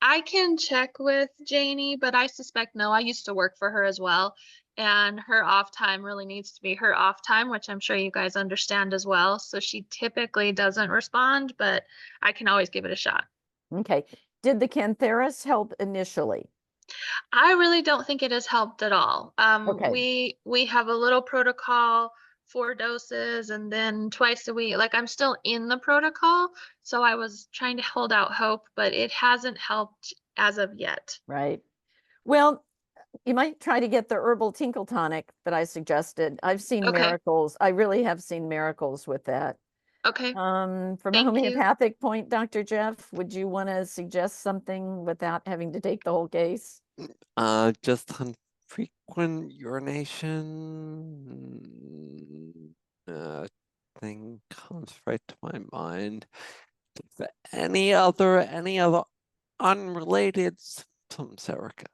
I can check with Janie, but I suspect no. I used to work for her as well. And her off time really needs to be her off time, which I'm sure you guys understand as well. So she typically doesn't respond, but I can always give it a shot. Okay. Did the Cantheris help initially? I really don't think it has helped at all. Okay. We have a little protocol, 4 doses, and then twice a week. Like, I'm still in the protocol, so I was trying to hold out hope, but it hasn't helped as of yet. Right. Well, you might try to get the herbal tinkle tonic that I suggested. I've seen Okay. miracles. I really have seen miracles with that. Okay. From a Thank you. homeopathic point, Dr. Jeff, would you want to suggest something without having to take the whole case? Just frequent urination thing comes right to my mind. Any other unrelated symptoms, Erica?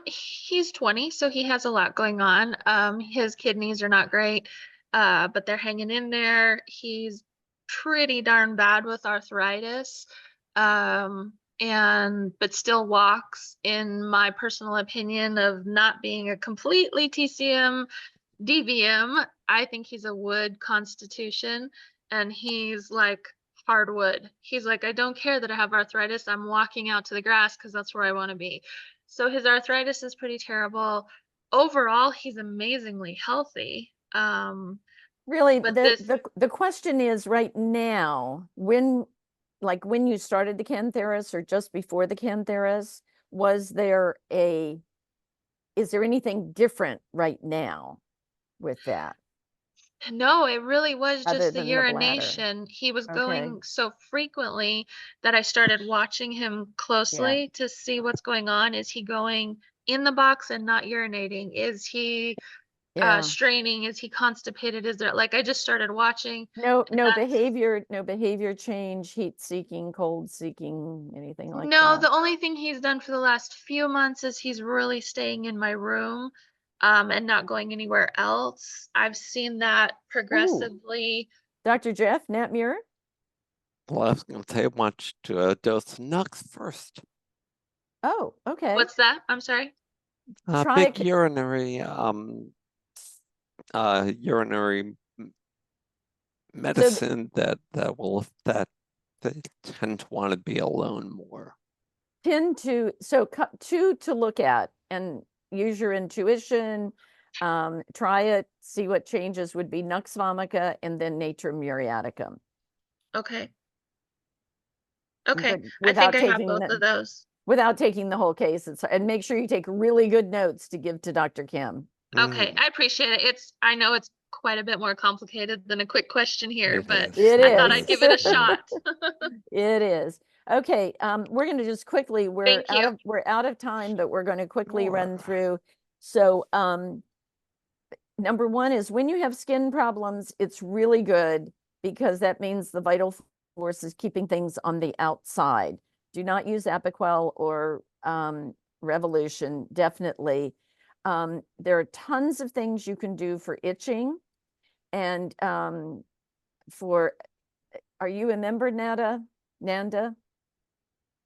He's 20, so he has a lot going on. His kidneys are not great, but they're hanging in there. He's pretty darn bad with arthritis, but still walks, in my personal opinion, of not being a completely TCM DVM. I think he's a wood constitution, and he's like hardwood. He's like, I don't care that I have arthritis. I'm walking out to the grass because that's where I want to be. So his arthritis is pretty terrible. Overall, he's amazingly healthy. Really, But the question is right now, when you started the Cantheris or just before the Cantheris, is there anything different right now with that? No, it really was Other just the than the bladder. urination. He was Okay. going so frequently that I started watching him closely to see what's going on. Is he going in the box and not urinating? Is he straining? Is he constipated? Is there, like, I just started watching. No behavior change, heat seeking, cold seeking, anything like No, that? the only thing he's done for the last few months is he's really staying in my room, and not going anywhere else. I've seen that progressively. Dr. Jeff, Nat Muir? Well, I was going to say, watch to dose Nux first. Oh, okay. What's that? I'm sorry. Try Big urinary medicine that they tend to want to be alone more. two to look at and use your intuition. Try it, see what changes would be Nux vomica and then Natrium muriaticum. Okay. Okay, But I think without I have taking both of those. without taking the whole case, and make sure you take really good notes to give to Dr. Kim. Okay, I appreciate it. I know it's quite a bit more complicated than a quick question here, It but is. It I thought is. I'd give it a shot. It is. Okay, we're going to just quickly, Thank you. we're out of time, but we're going to quickly run More. through. So, number one is when you have skin problems, it's really good because that means the vital force is keeping things on the outside. Do not use Apoquel or Revolution, definitely. There are tons of things you can do for itching and are you a member, Nanda?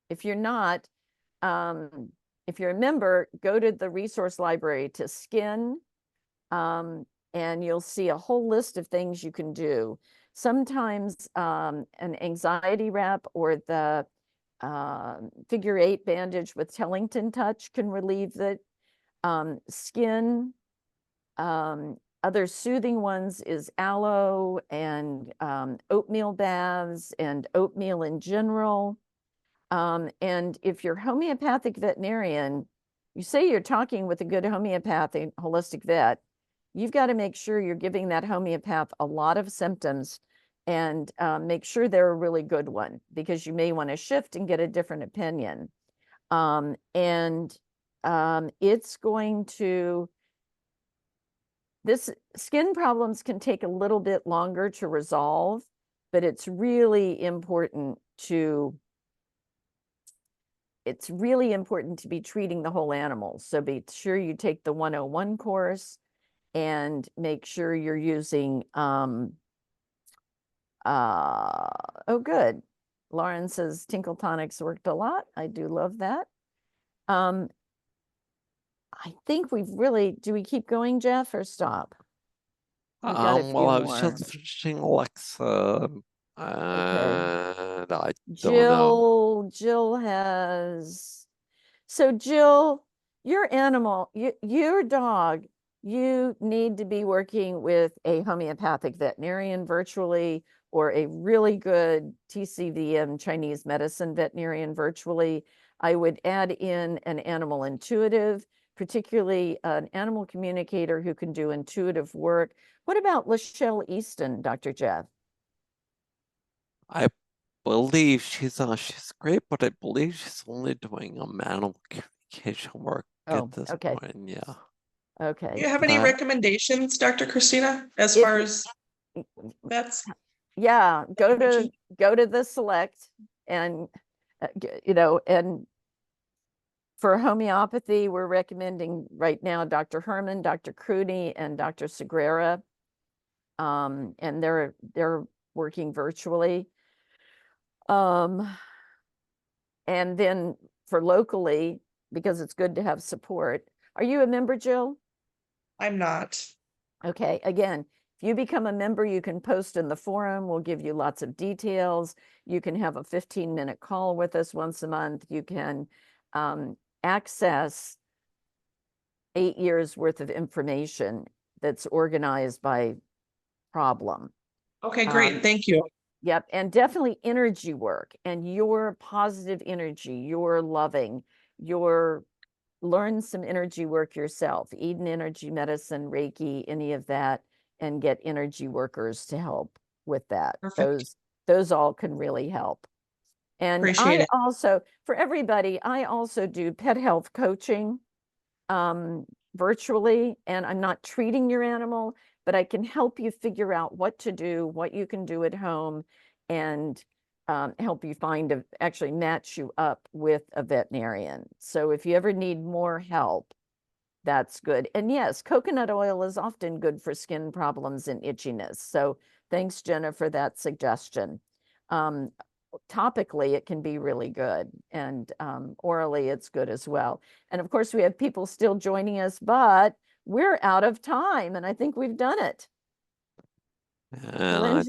If you're not, if you're a member, go to the resource library to skin, and you'll see a whole list of things you can do. Sometimes an anxiety wrap or the figure 8 bandage with Tellington touch can relieve the skin. Other soothing ones is aloe and oatmeal baths and oatmeal in general. And if you're homeopathic veterinarian, you say you're talking with a good homeopathic holistic vet, you've got to make sure you're giving that homeopath a lot of symptoms and make sure they're a really good one because you may want to shift and get a different opinion. It's going to, this skin problems can take a little bit longer to resolve, but it's really important to be treating the whole animal. So be sure you take the 101 course and make sure you're using, oh, good. Lauren says Tinkle Tonics worked a lot. I do love that. I think we've really, do we keep going, Jeff, or stop? We've got a few Well, I was more. just finishing Alexa, and I don't know. Jill has, so Jill, your animal, your dog, you need to be working with a homeopathic veterinarian virtually or a really good TCVM Chinese medicine veterinarian virtually. I would add in an animal intuitive, particularly an animal communicator who can do intuitive work. What about Lachelle Easton, Dr. Jeff? I believe she's great, but I believe she's only doing animal communication work at this point. Yeah. Okay. Do you have any recommendations, Dr. Christina, as far as vets? Yeah, go to the select and and for homeopathy, we're recommending right now Dr. Herman, Dr. Crudy, and Dr. Segrera. And they're working virtually. And then for locally, because it's good to have support. Are you a member, Jill? I'm not. Okay, again, if you become a member, you can post in the forum. We'll give you lots of details. You can have a 15-minute call with us once a month. You can access 8 years worth of information that's organized by problem. Okay, great. Thank you. Yep. And definitely energy work and your positive energy, your loving, your learn some energy work yourself, Eden energy medicine, Reiki, any of that, and get energy workers to help with that. Perfect. Those all can really help. And Appreciate it. also, for everybody, I also do pet health coaching virtually, and I'm not treating your animal, but I can help you figure out what to do, what you can do at home, and help you actually match you up with a veterinarian. So if you ever need more help, that's good. And yes, coconut oil is often good for skin problems and itchiness. So thanks, Jenna, for that suggestion. topically, it can be really good. And orally, it's good as well. And of course, we have people still joining us, but we're out of time. And I think we've done it. And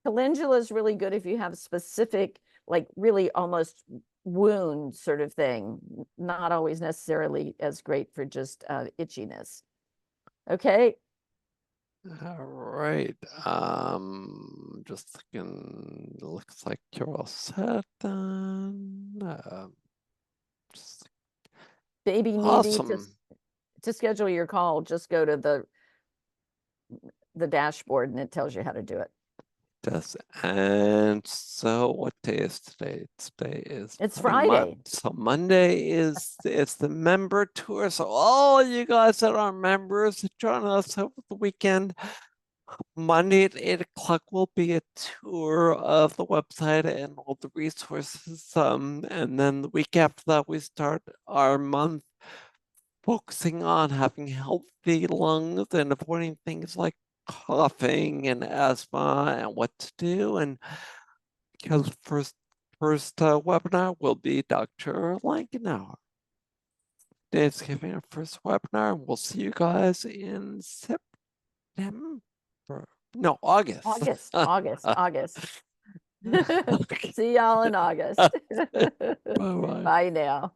Calendula is really good if you have specific, like really almost wound sort of thing. Not always necessarily as great for just itchiness. Okay. all right. Just thinking, looks like you're all set then. Just Baby needy awesome. to schedule your call, just go to the dashboard and it tells you how to do it. Yes. And so what day is today? Today is It's Friday. So Monday is the member tour. So all you guys that are members join us over the weekend. Monday at 8 o'clock will be a tour of the website and all the resources. And then the week after that, we start our month focusing on having healthy lungs and avoiding things like coughing and asthma and what to do. And because first webinar will be Dr. Lankenauer. Dave's giving our first webinar, and we'll see you guys in September. No, August. August. See y'all in August. Bye-bye. Bye now.